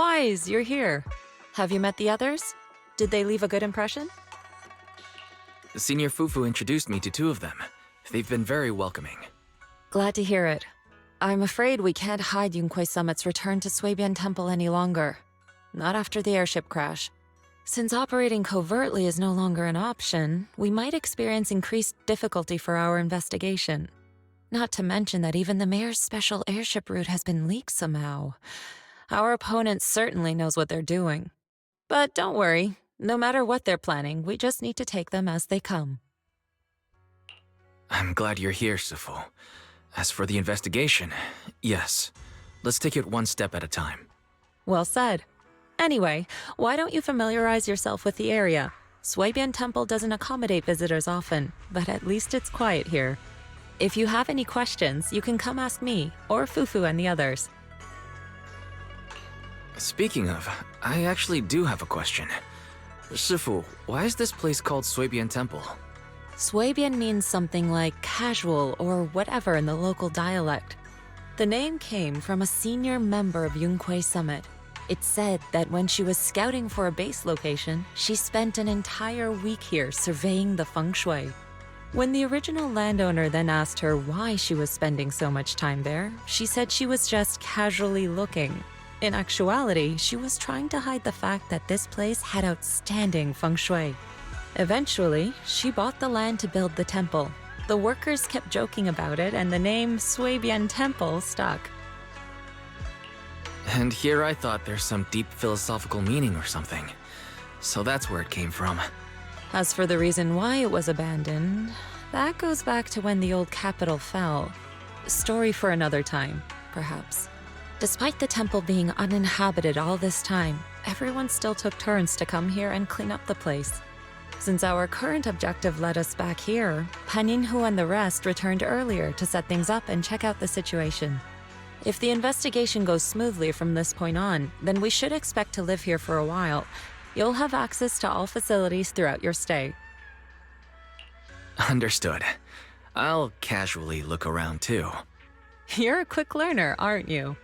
Wise, you're here. Have you met the others? Did they leave a good impression? Senior Fufu introduced me to two of them. They've been very welcoming. Glad to hear it. I'm afraid we can't hide Yunquei Summit's return to Suibian Temple any longer. Not after the airship crash. Since operating covertly is no longer an option, we might experience increased difficulty for our investigation. Not to mention that even the mayor's special airship route has been leaked somehow. Our opponent certainly knows what they're doing. But don't worry, no matter what they're planning, we just need to take them as they come. I'm glad you're here, Sifu. As for the investigation, yes. Let's take it one step at a time. Well said. Anyway, why don't you familiarize yourself with the area? Suibian Temple doesn't accommodate visitors often, but at least it's quiet here. If you have any questions, you can come ask me, or Fufu and the others. Speaking of, I actually do have a question. Sifu, why is this place called Suibian Temple? Suibian means something like casual or whatever in the local dialect. The name came from a senior member of Yunquei Summit. It's said that when she was scouting for a base location, she spent an entire week here surveying the feng shui. When the original landowner then asked her why she was spending so much time there, she said she was just casually looking. In actuality, she was trying to hide the fact that this place had outstanding feng shui. Eventually, she bought the land to build the temple. The workers kept joking about it, and the name Suibian Temple stuck. And here I thought there's some deep philosophical meaning or something. So that's where it came from. As for the reason why it was abandoned, that goes back to when the old capital fell. Story for another time, perhaps. Despite the temple being uninhabited all this time, everyone still took turns to come here and clean up the place. Since our current objective led us back here, Pan Yinhu and the rest returned earlier to set things up and check out the situation. If the investigation goes smoothly from this point on, then we should expect to live here for a while. You'll have access to all facilities throughout your stay. Understood. I'll casually look around too. You're a quick learner, aren't you?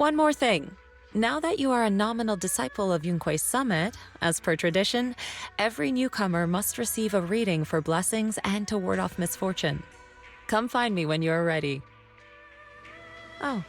One more thing. Now that you are a nominal disciple of Yunquei Summit, as per tradition, every newcomer must receive a reading for blessings and to ward off misfortune. Come find me when you're ready. Oh.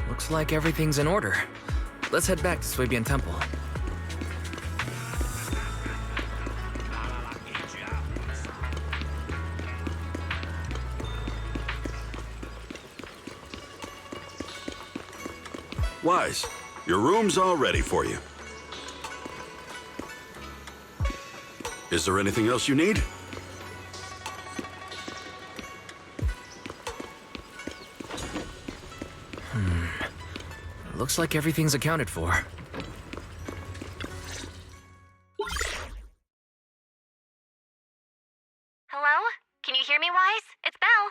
Looks like everything's in order. Let's head back to Swabian Temple. Wise, your room's all ready for you. Is there anything else you need? Looks like everything's accounted for. Hello? Can you hear me, Wise? It's Belle.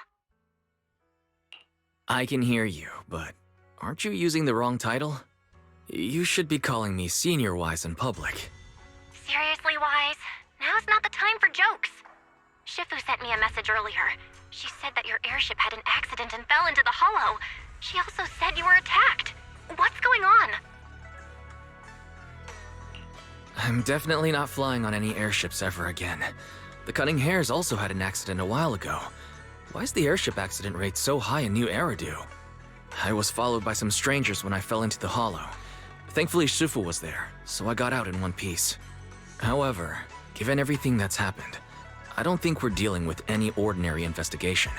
I can hear you, but aren't you using the wrong title? You should be calling me Senior Wise in public. Seriously, Wise? Now's not the time for jokes. Shifu sent me a message earlier. She said that your airship had an accident and fell into the hollow. She also said you were attacked. What's going on? I'm definitely not flying on any airships ever again. The Cunning Hares also had an accident a while ago. Why is the airship accident rate so high in New Eridu? I was followed by some strangers when I fell into the hollow. Thankfully, Shifu was there, so I got out in one piece. However, given everything that's happened, I don't think we're dealing with any ordinary investigation.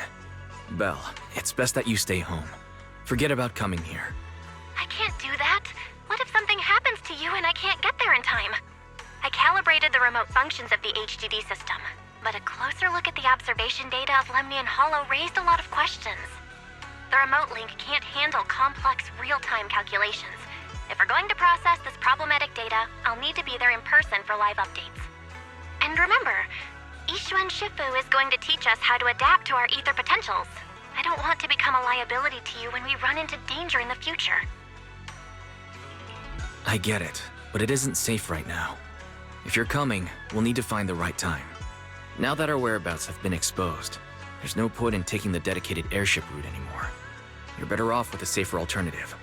Belle, it's best that you stay home. Forget about coming here. I can't do that. What if something happens to you and I can't get there in time? I calibrated the remote functions of the HDD system, but a closer look at the observation data of Lemnian Hollow raised a lot of questions. The remote link can't handle complex real-time calculations. If we're going to process this problematic data, I'll need to be there in person for live updates. And remember, Yixuan Shifu is going to teach us how to adapt to our ether potentials. I don't want to become a liability to you when we run into danger in the future. I get it, but it isn't safe right now. If you're coming, we'll need to find the right time. Now that our whereabouts have been exposed, there's no point in taking the dedicated airship route anymore. You're better off with a safer alternative.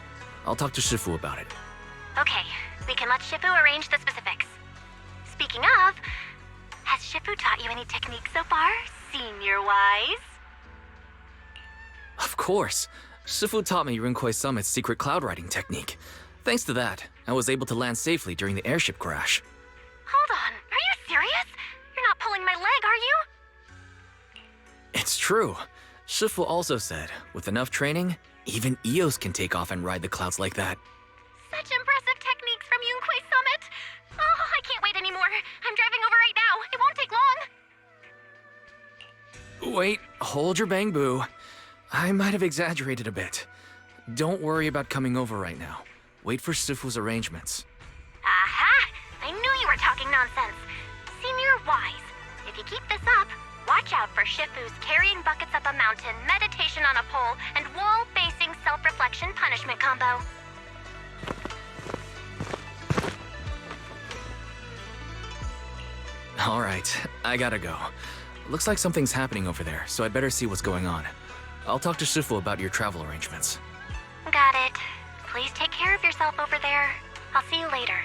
I'll talk to Shifu about it. Okay, we can let Shifu arrange the specifics. Speaking of, has Shifu taught you any techniques so far, Senior Wise? Of course. Shifu taught me Rinkwei Summit's secret cloud riding technique. Thanks to that, I was able to land safely during the airship crash. Hold on, are you serious? You're not pulling my leg, are you? It's true. Shifu also said, with enough training, even Eos can take off and ride the clouds like that. Such impressive techniques from Yunkwei Summit. Oh, I can't wait anymore. I'm driving over right now. It won't take long. Wait, hold your bang boo. I might have exaggerated a bit. Don't worry about coming over right now. Wait for Shifu's arrangements. Aha! I knew you were talking nonsense. Senior Wise, if you keep this up, watch out for Shifu's carrying buckets up a mountain, meditation on a pole, and wall-facing self-reflection punishment combo. Alright, I gotta go. Looks like something's happening over there, so I'd better see what's going on. I'll talk to Shifu about your travel arrangements. Got it. Please take care of yourself over there. I'll see you later.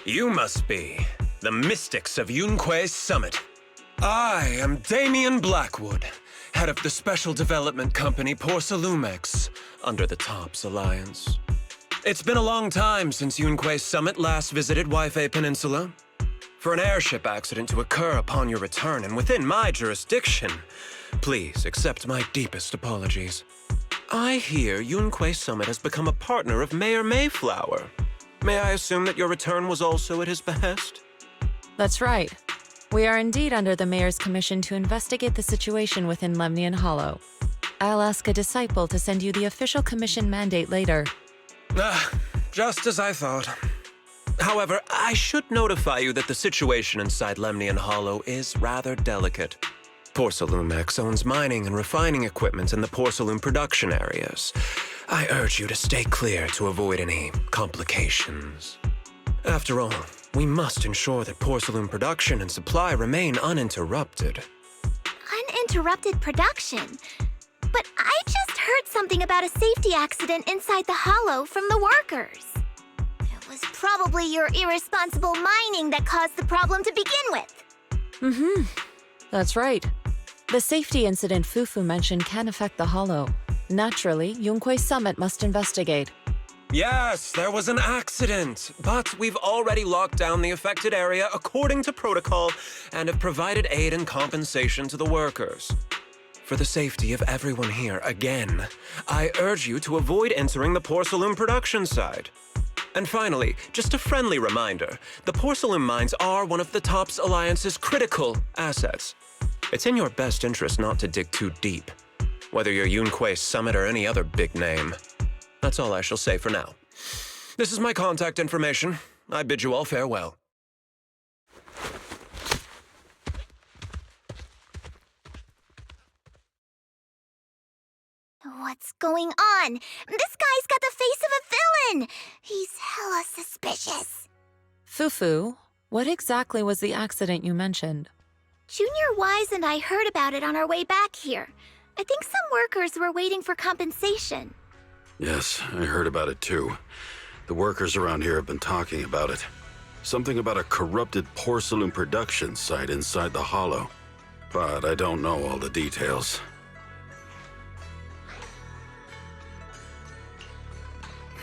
You must be the mystics of Yunkwei's Summit. I am Damien Blackwood, head of the special development company Porcelumex, under the Tops Alliance. It's been a long time since Yunkwei's Summit last visited Waifei Peninsula. For an airship accident to occur upon your return and within my jurisdiction, please accept my deepest apologies. I hear Yunkwei Summit has become a partner of Mayor Mayflower. May I assume that your return was also at his behest? That's right. We are indeed under the Mayor's commission to investigate the situation within Lemnian Hollow. I'll ask a disciple to send you the official commission mandate later. Just as I thought. However, I should notify you that the situation inside Lemnian Hollow is rather delicate. Porcelumex owns mining and refining equipment in the porcelain production areas. I urge you to stay clear to avoid any complications. After all, we must ensure that porcelain production and supply remain uninterrupted. Uninterrupted production? But I just heard something about a safety accident inside the hollow from the workers. It was probably your irresponsible mining that caused the problem to begin with. That's right. The safety incident Fufu mentioned can affect the hollow. Naturally, Yunquei Summit must investigate. Yes, there was an accident, but we've already locked down the affected area according to protocol and have provided aid and compensation to the workers. For the safety of everyone here, again, I urge you to avoid entering the porcelain production site. And finally, just a friendly reminder, the porcelain mines are one of the TOPS Alliance's critical assets. It's in your best interest not to dig too deep, whether you're Yunquei Summit or any other big name. That's all I shall say for now. This is my contact information. I bid you all farewell. What's going on? This guy's got the face of a villain! He's hella suspicious. Fufu, what exactly was the accident you mentioned? Junior Wise and I heard about it on our way back here. I think some workers were waiting for compensation. Yes, I heard about it too. The workers around here have been talking about it. Something about a corrupted porcelain production site inside the hollow. But I don't know all the details.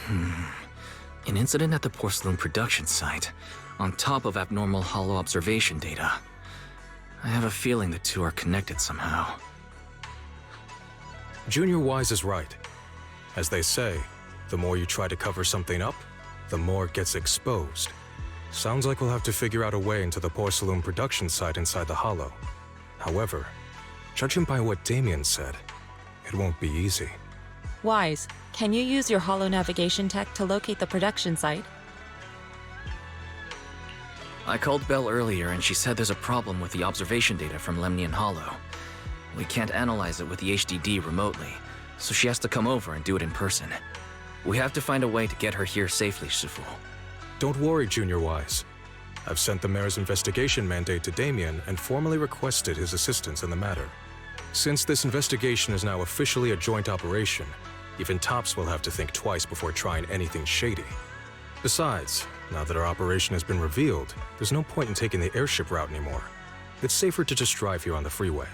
An incident at the porcelain production site, on top of abnormal hollow observation data. I have a feeling the two are connected somehow. Junior Wise is right. As they say, the more you try to cover something up, the more it gets exposed. Sounds like we'll have to figure out a way into the porcelain production site inside the hollow. However, judging by what Damien said, it won't be easy. Wise, can you use your hollow navigation tech to locate the production site? I called Belle earlier and she said there's a problem with the observation data from Lemnian Hollow. We can't analyze it with the HDD remotely, so she has to come over and do it in person. We have to find a way to get her here safely, Shifu. Don't worry, Junior Wise. I've sent the mayor's investigation mandate to Damien and formally requested his assistance in the matter. Since this investigation is now officially a joint operation, even TOPS will have to think twice before trying anything shady. Besides, now that our operation has been revealed, there's no point in taking the airship route anymore. It's safer to just drive here on the freeway.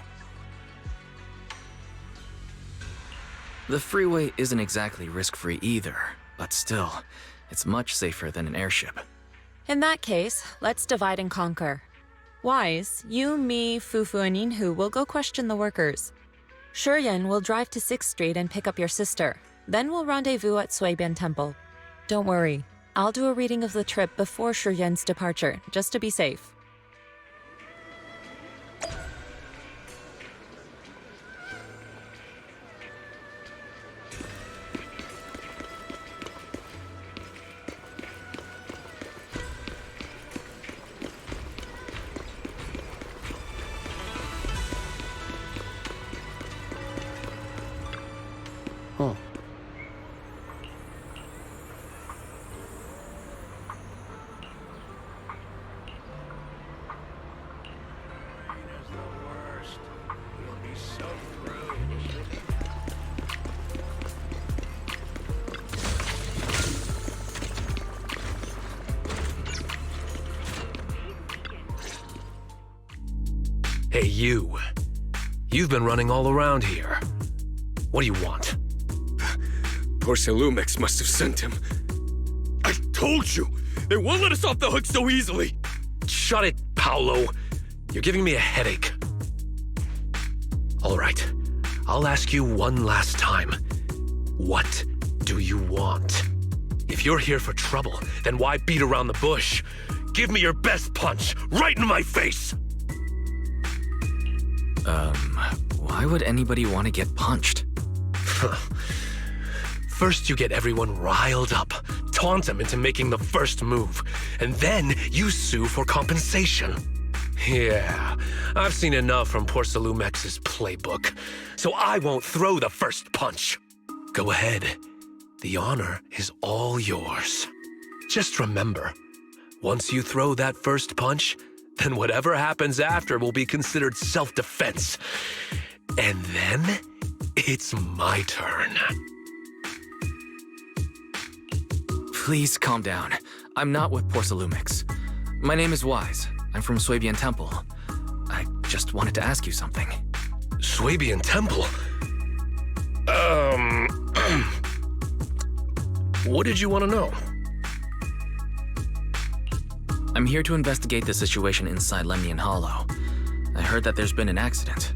The freeway isn't exactly risk-free either, but still, it's much safer than an airship. In that case, let's divide and conquer. Wise, you, me, Fufu, and Yinhu will go question the workers. Shuryan will drive to 6th Street and pick up your sister. Then we'll rendezvous at Suibian Temple. Don't worry, I'll do a reading of the trip before Shuryan's departure, just to be safe. Hey, you. You've been running all around here. What do you want? Porcelumex must have sent him. I told you! They won't let us off the hook so easily! Shut it, Paolo. You're giving me a headache. All right. I'll ask you one last time. What do you want? If you're here for trouble, then why beat around the bush? Give me your best punch, right in my face! Why would anybody want to get punched? First you get everyone riled up, taunt them into making the first move, and then you sue for compensation. Yeah, I've seen enough from Porcelumex's playbook, so I won't throw the first punch. Go ahead, The honor is all yours. Just remember, once you throw that first punch, then whatever happens after will be considered self-defense. And then, it's my turn. Please calm down. I'm not with Porcelumix. My name is Wise. I'm from Swabian Temple. I just wanted to ask you something. Swabian Temple? What did you want to know? I'm here to investigate the situation inside Lemnian Hollow. I heard that there's been an accident.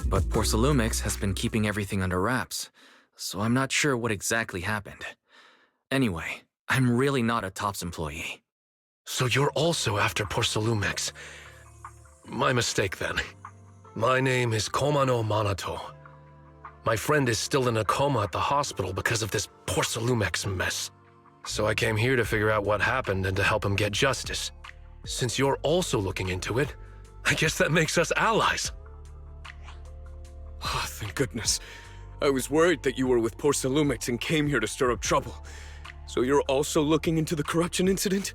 But Porcelumix has been keeping everything under wraps, so I'm not sure what exactly happened. Anyway, I'm really not a TOPS employee. So you're also after Porcelumix. My mistake, then. My name is Komano Manato. My friend is still in a coma at the hospital because of this Porcelumix mess. So I came here to figure out what happened and to help him get justice. Since you're also looking into it, I guess that makes us allies. Oh, thank goodness. I was worried that you were with Porcelumix and came here to stir up trouble. So you're also looking into the corruption incident?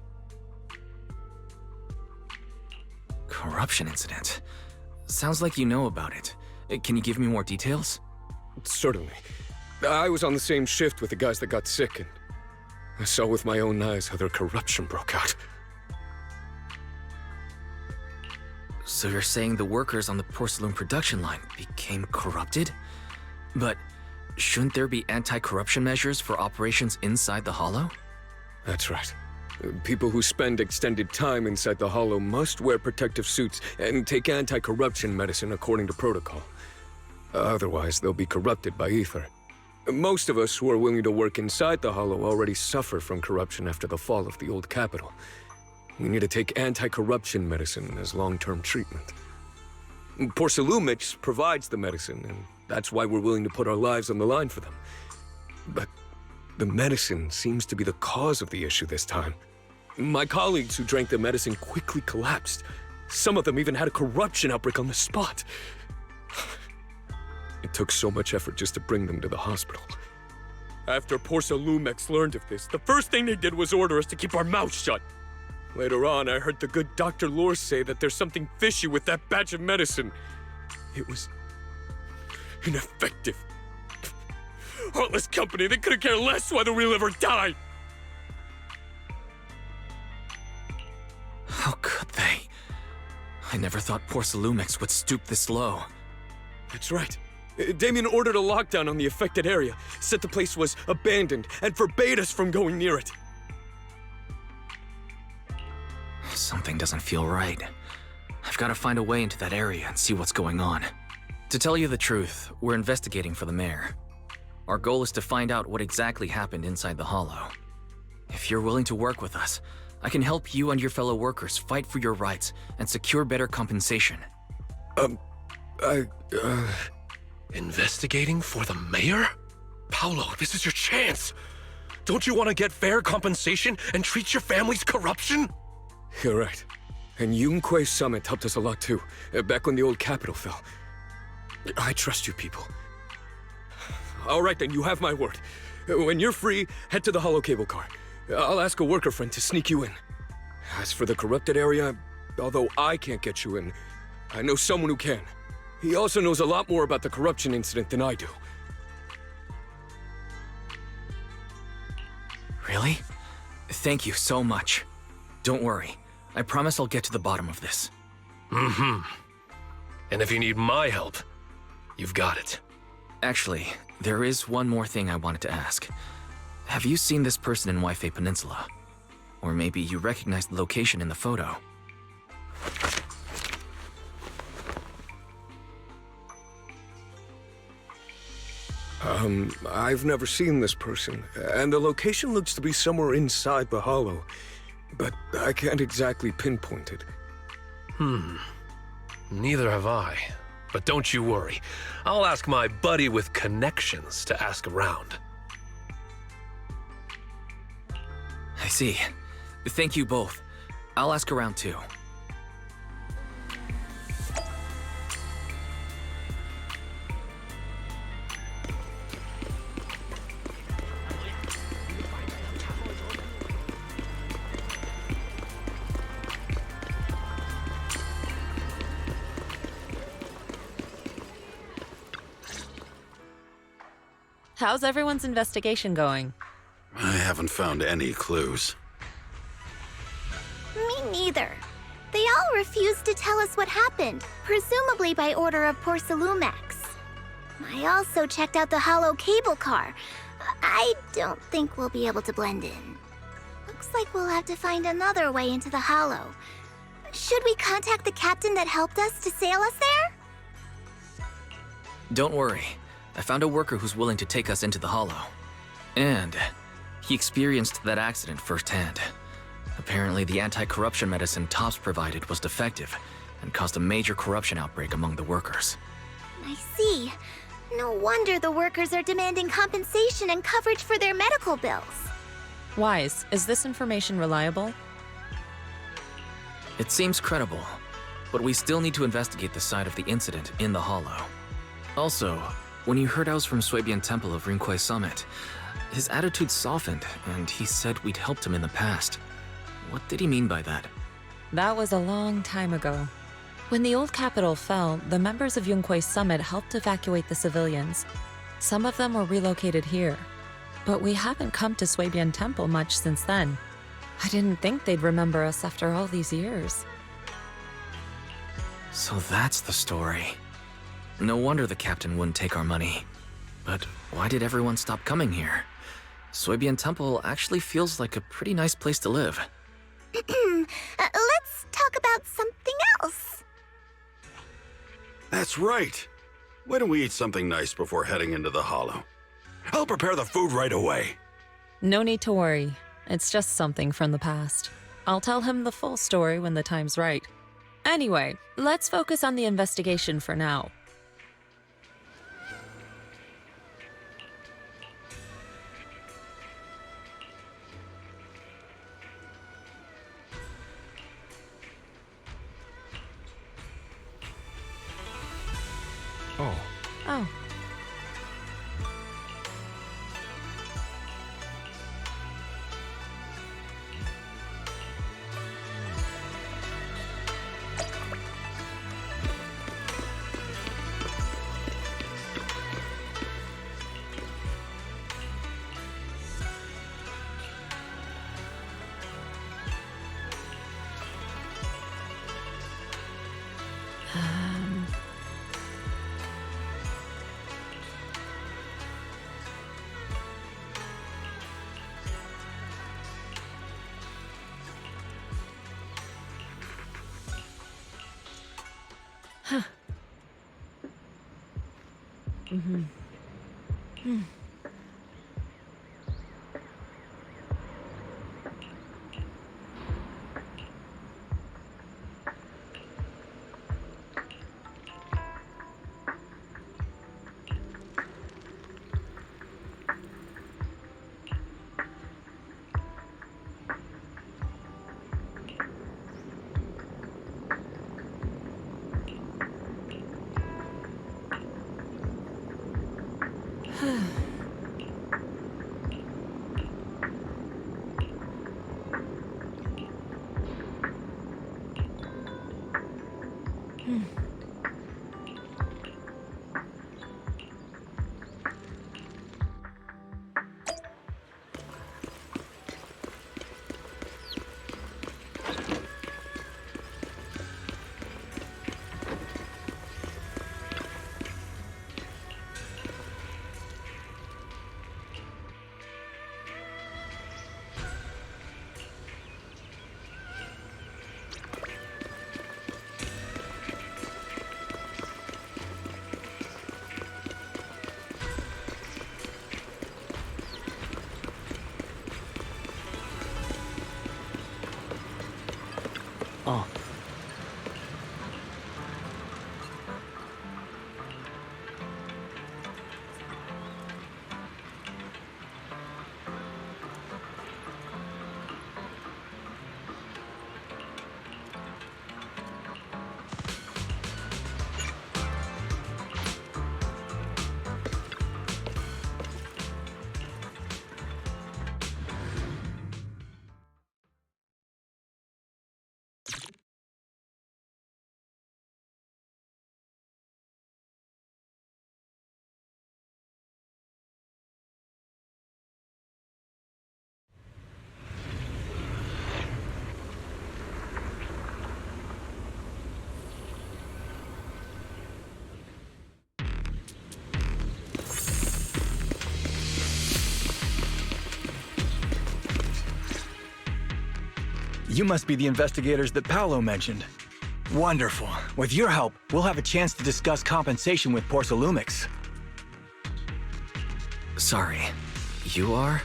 Corruption incident? Sounds like you know about it. Can you give me more details? Certainly. I was on the same shift with the guys that got sick, and I saw with my own eyes how their corruption broke out. So you're saying the workers on the porcelain production line became corrupted? But shouldn't there be anti-corruption measures for operations inside the Hollow? That's right. People who spend extended time inside the Hollow must wear protective suits and take anti-corruption medicine according to protocol. Otherwise, they'll be corrupted by ether. Most of us who are willing to work inside the Hollow already suffer from corruption after the fall of the old capital. We need to take anti-corruption medicine as long-term treatment. Porcelumix provides the medicine, and that's why we're willing to put our lives on the line for them. But the medicine seems to be the cause of the issue this time. My colleagues who drank the medicine quickly collapsed. Some of them even had a corruption outbreak on the spot. It took so much effort just to bring them to the hospital. After Porcelumix learned of this, the first thing they did was order us to keep our mouths shut. Later on, I heard the good Dr. Lore say that there's something fishy with that batch of medicine. It was ineffective. Heartless company, they couldn't care less whether we live or die. How could they? I never thought Porcelumix would stoop this low. That's right. Damien ordered a lockdown on the affected area, said the place was abandoned, and forbade us from going near it. Something doesn't feel right. I've got to find a way into that area and see what's going on. To tell you the truth, we're investigating for the mayor. Our goal is to find out what exactly happened inside the Hollow. If you're willing to work with us, I can help you and your fellow workers fight for your rights and secure better compensation. Investigating for the mayor? Paolo, this is your chance. Don't you want to get fair compensation and treat your family's corruption? You're right. And Yunquei Summit helped us a lot too, back when the old capital fell. I trust you people. All right then, you have my word. When you're free, head to the Hollow Cable Car. I'll ask a worker friend to sneak you in. As for the corrupted area, although I can't get you in, I know someone who can. He also knows a lot more about the corruption incident than I do. Really? Thank you so much. Don't worry. I promise I'll get to the bottom of this. Mm-hmm. And if you need my help, you've got it. Actually, there is one more thing I wanted to ask. Have you seen this person in Waifei Peninsula? Or maybe you recognize the location in the photo. I've never seen this person, and the location looks to be somewhere inside the Hollow, but I can't exactly pinpoint it. Neither have I. But don't you worry. I'll ask my buddy with connections to ask around. I see. Thank you both. I'll ask around too. how's everyone's investigation going? I haven't found any clues. Me neither. They all refused to tell us what happened, presumably by order of Porcelumex. I also checked out the hollow cable car. I don't think we'll be able to blend in. Looks like we'll have to find another way into the hollow. Should we contact the captain that helped us to sail us there? Don't worry. I found a worker who's willing to take us into the hollow. And he experienced that accident firsthand. Apparently, the anti-corruption medicine Tops provided was defective and caused a major corruption outbreak among the workers. I see. No wonder the workers are demanding compensation and coverage for their medical bills. Wise, is this information reliable? It seems credible, but we still need to investigate the side of the incident in the hollow. Also, when you heard I was from Swabian Temple of Rinquai Summit, his attitude softened, and he said we'd helped him in the past. What did he mean by that? That was a long time ago. When the old capital fell, the members of Yunquai Summit helped evacuate the civilians. Some of them were relocated here. But we haven't come to Swabian Temple much since then. I didn't think they'd remember us after all these years. So that's the story. No wonder the captain wouldn't take our money. But why did everyone stop coming here? Swabian Temple actually feels like a pretty nice place to live. Let's talk about something else. That's right. Why don't we eat something nice before heading into the hollow? I'll prepare the food right away. No need to worry. It's just something from the past. I'll tell him the full story when the time's right. Anyway, let's focus on the investigation for now. Oh, Oh. oh. You must be the investigators that Paolo mentioned. Wonderful. With your help, we'll have a chance to discuss compensation with Porsalumix. Sorry, you are?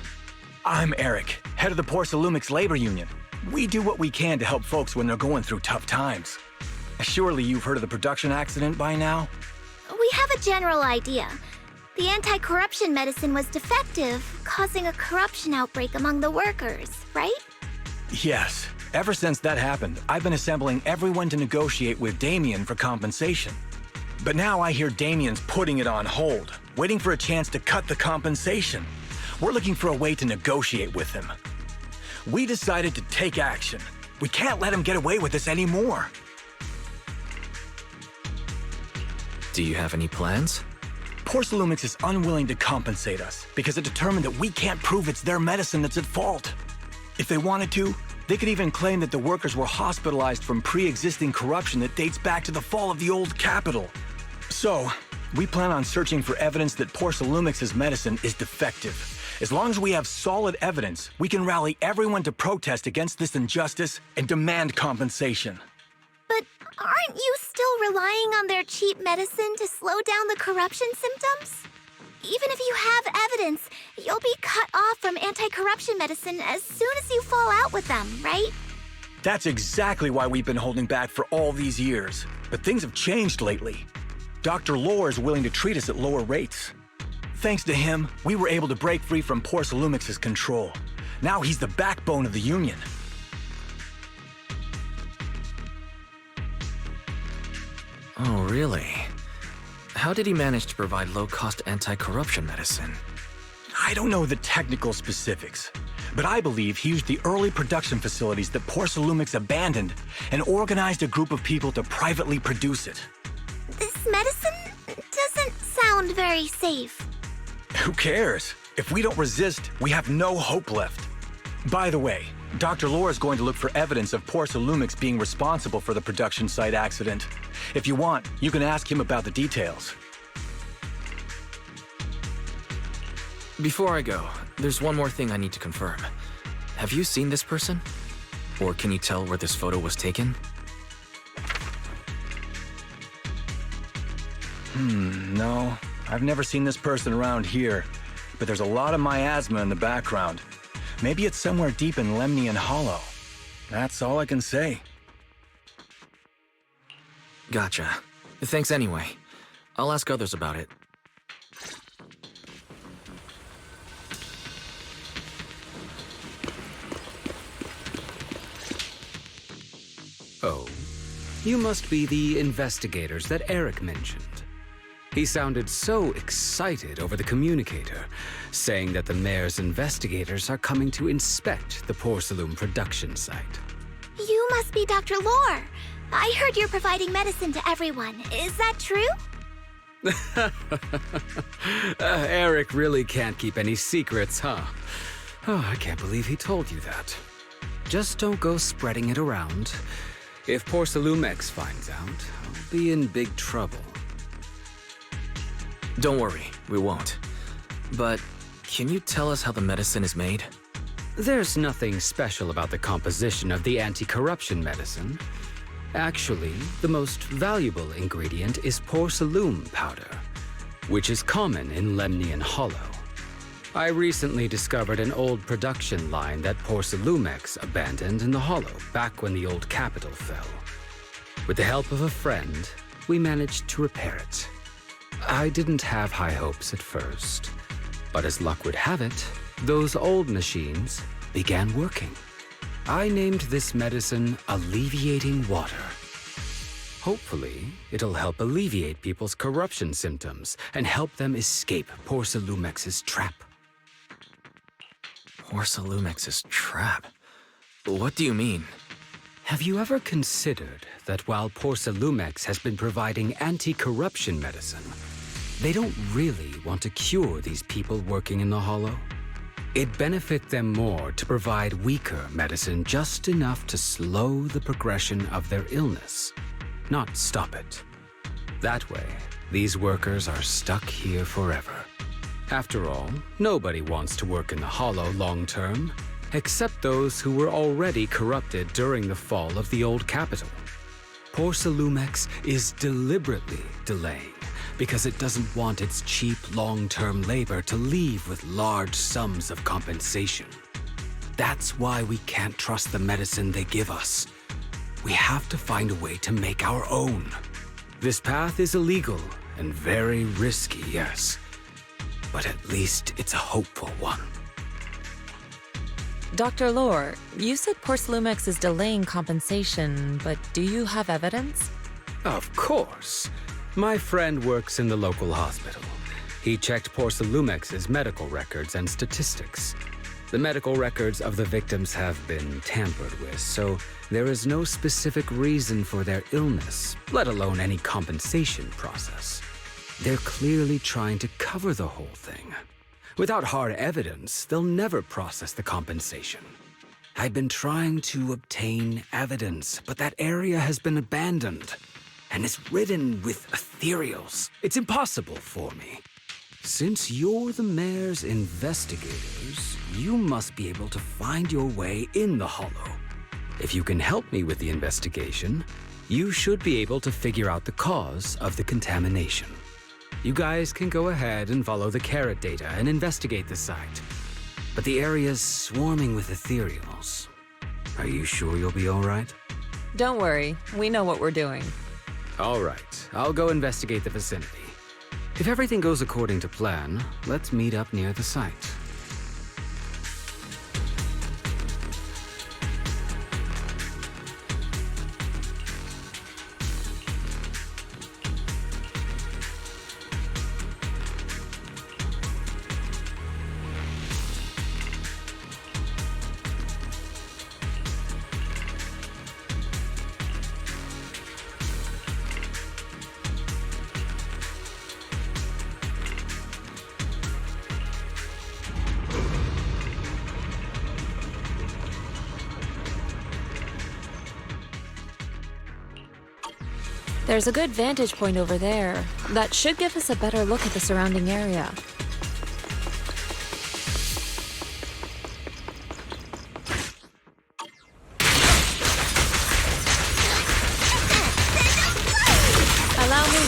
I'm Eric, head of the Porsalumix Labor Union. We do what we can to help folks when they're going through tough times. Surely you've heard of the production accident by now? We have a general idea. The anti-corruption medicine was defective, causing a corruption outbreak among the workers, right? Yes. Ever since that happened, I've been assembling everyone to negotiate with Damien for compensation. But now I hear Damien's putting it on hold, waiting for a chance to cut the compensation. We're looking for a way to negotiate with him. We decided to take action. We can't let him get away with this anymore. Do you have any plans? Porsalumix is unwilling to compensate us because it determined that we can't prove it's their medicine that's at fault. If they wanted to, they could even claim that the workers were hospitalized from pre-existing corruption that dates back to the fall of the old capital. So, we plan on searching for evidence that Porsalumix's medicine is defective. As long as we have solid evidence, we can rally everyone to protest against this injustice and demand compensation. But aren't you still relying on their cheap medicine to slow down the corruption symptoms? Even if you have evidence, you'll be cut off from anti-corruption medicine as soon as you fall out with them, right? That's exactly why we've been holding back for all these years. But things have changed lately. Dr. Lore is willing to treat us at lower rates. Thanks to him, we were able to break free from Porsalumix's control. Now he's the backbone of the Union. Oh, really? How did he manage to provide low-cost anti-corruption medicine? I don't know the technical specifics, but I believe he used the early production facilities that Porsalumix abandoned and organized a group of people to privately produce it. This medicine doesn't sound very safe. Who cares? If we don't resist, we have no hope left. By the way, Dr. Lore is going to look for evidence of Porsalumix being responsible for the production site accident. If you want, you can ask him about the details. Before I go, there's one more thing I need to confirm. Have you seen this person? Or can you tell where this photo was taken? No. I've never seen this person around here, but there's a lot of miasma in the background. Maybe it's somewhere deep in Lemnian Hollow. That's all I can say. Gotcha. Thanks anyway. I'll ask others about it. Oh, you must be the investigators that Eric mentioned. He sounded so excited over the communicator, saying that the mayor's investigators are coming to inspect the Porsalum production site. You must be Dr. Lore. I heard you're providing medicine to everyone. Is that true? Eric really can't keep any secrets, huh? Oh, I can't believe he told you that. Just don't go spreading it around. If Porsalumix finds out, I'll be in big trouble. Don't worry, we won't. But can you tell us how the medicine is made? There's nothing special about the composition of the anti-corruption medicine. Actually, the most valuable ingredient is Porsalum powder, which is common in Lemnian Hollow. I recently discovered an old production line that Porsalumix abandoned in the Hollow back when the old capital fell. With the help of a friend, we managed to repair it. I didn't have high hopes at first, but as luck would have it, those old machines began working. I named this medicine Alleviating Water. Hopefully, it'll help alleviate people's corruption symptoms and help them escape Porsalumix's trap. Porsalumix's trap? What do you mean? Have you ever considered that while Porsalumix has been providing anti-corruption medicine, they don't really want to cure these people working in the Hollow? It'd benefit them more to provide weaker medicine just enough to slow the progression of their illness, not stop it. That way, these workers are stuck here forever. After all, nobody wants to work in the Hollow long term. except those who were already corrupted during the fall of the old capital. Porcelumex is deliberately delaying because it doesn't want its cheap long-term labor to leave with large sums of compensation. That's why we can't trust the medicine they give us. We have to find a way to make our own. This path is illegal and very risky, yes. But at least it's a hopeful one. Dr. Lore, you said Porcelumex is delaying compensation, but do you have evidence? Of course. My friend works in the local hospital. He checked Porcelumex's medical records and statistics. The medical records of the victims have been tampered with, so there is no specific reason for their illness, let alone any compensation process. They're clearly trying to cover the whole thing. Without hard evidence, they'll never process the compensation. I've been trying to obtain evidence, but that area has been abandoned, and it's ridden with ethereals. It's impossible for me. Since you're the mayor's investigators, you must be able to find your way in the Hollow. If you can help me with the investigation, you should be able to figure out the cause of the contamination. You guys can go ahead and follow the carrot data and investigate the site. But the area's swarming with ethereals. Are you sure you'll be all right? Don't worry, we know what we're doing. All right, I'll go investigate the vicinity. If everything goes according to plan, let's meet up near the site. There's a good vantage point over there. That should give us a better look at the surrounding area. Allow me.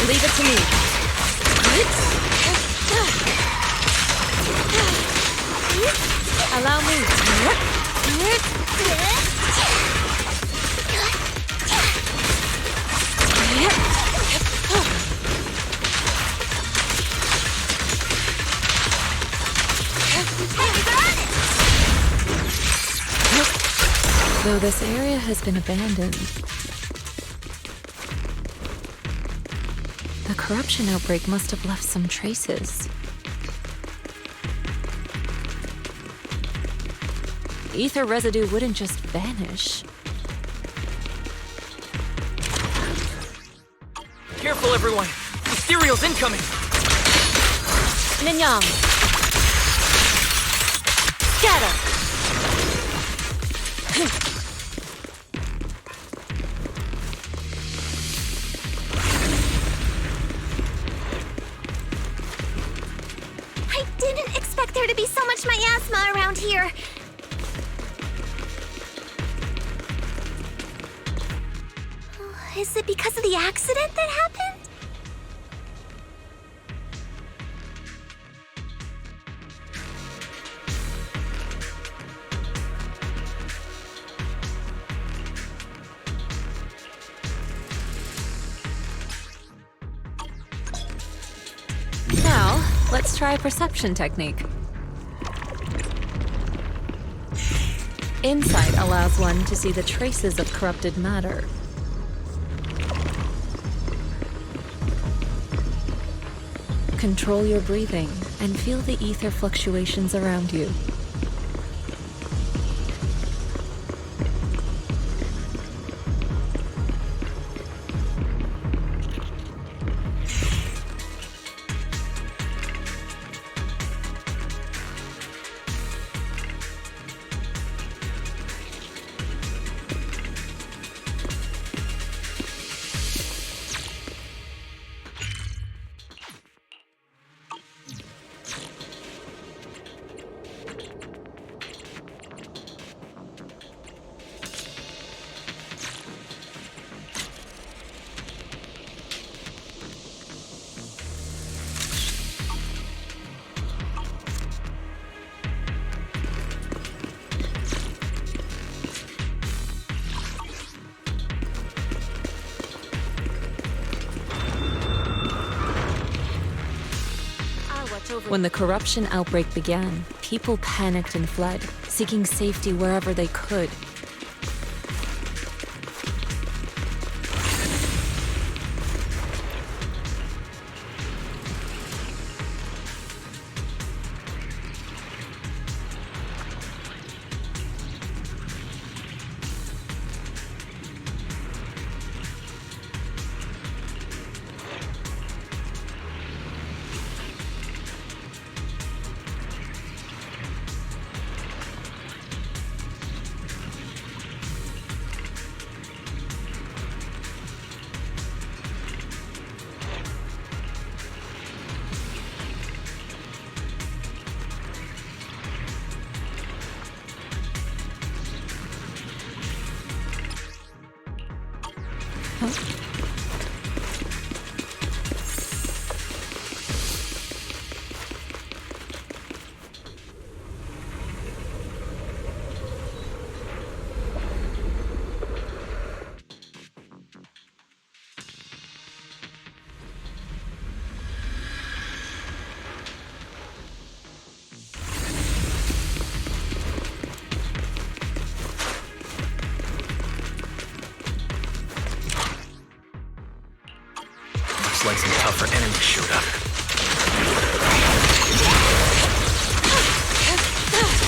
Leave it to me. Allow me. Though this area has been abandoned, the corruption outbreak must have left some traces. Ether residue wouldn't just vanish. Careful, everyone! Ethereal's incoming! Ninyam! Scatter! I didn't expect there to be so much miasma around here. Is it because of the accident that happened? Now, let's try a perception technique. Insight allows one to see the traces of corrupted matter. Control your breathing and feel the ether fluctuations around you. When the corruption outbreak began, people panicked and fled, seeking safety wherever they could. Looks like some tougher enemies showed up.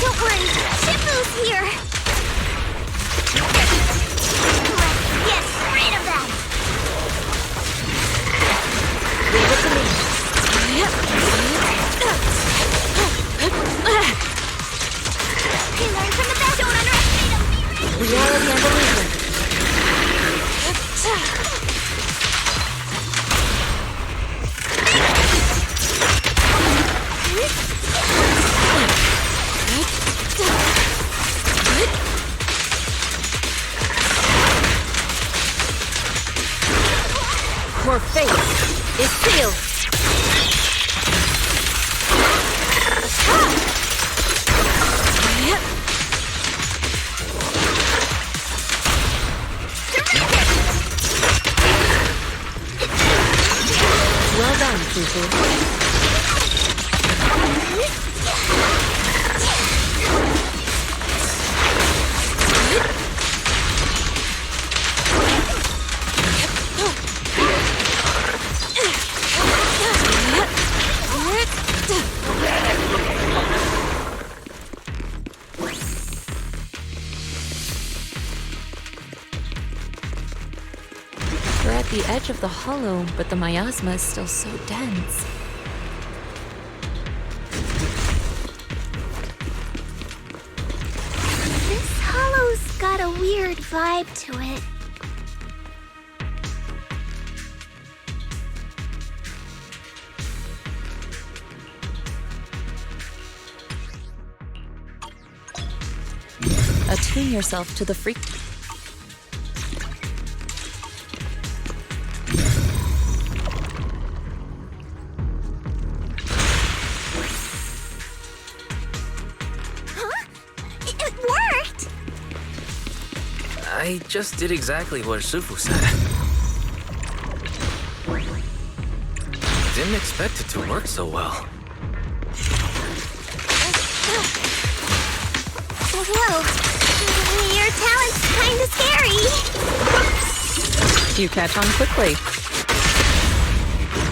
Don't worry, Shifu's here! Let's get rid of them! Leave it to me. We learn from the best, don't underestimate them! Reality and illusion. Your fate is sealed. Well done, Suzu. We're at the edge of the hollow, but the miasma is still so dense. This hollow's got a weird vibe to it. Attune yourself to the freak. It worked! I just did exactly what Sufu said. Didn't expect it to work so well. Whoa. Your talent's kinda scary. You catch on quickly.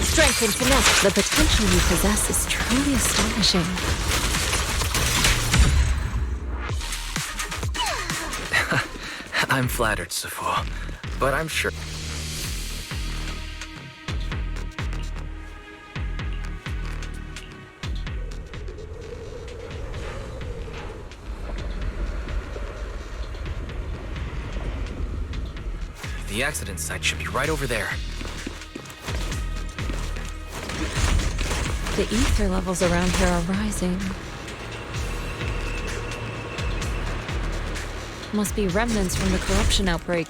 Strength and finesse. The potential you possess is truly astonishing. I'm flattered, Sufu, but I'm sure... The accident site should be right over there. The ether levels around here are rising. Must be remnants from the corruption outbreak.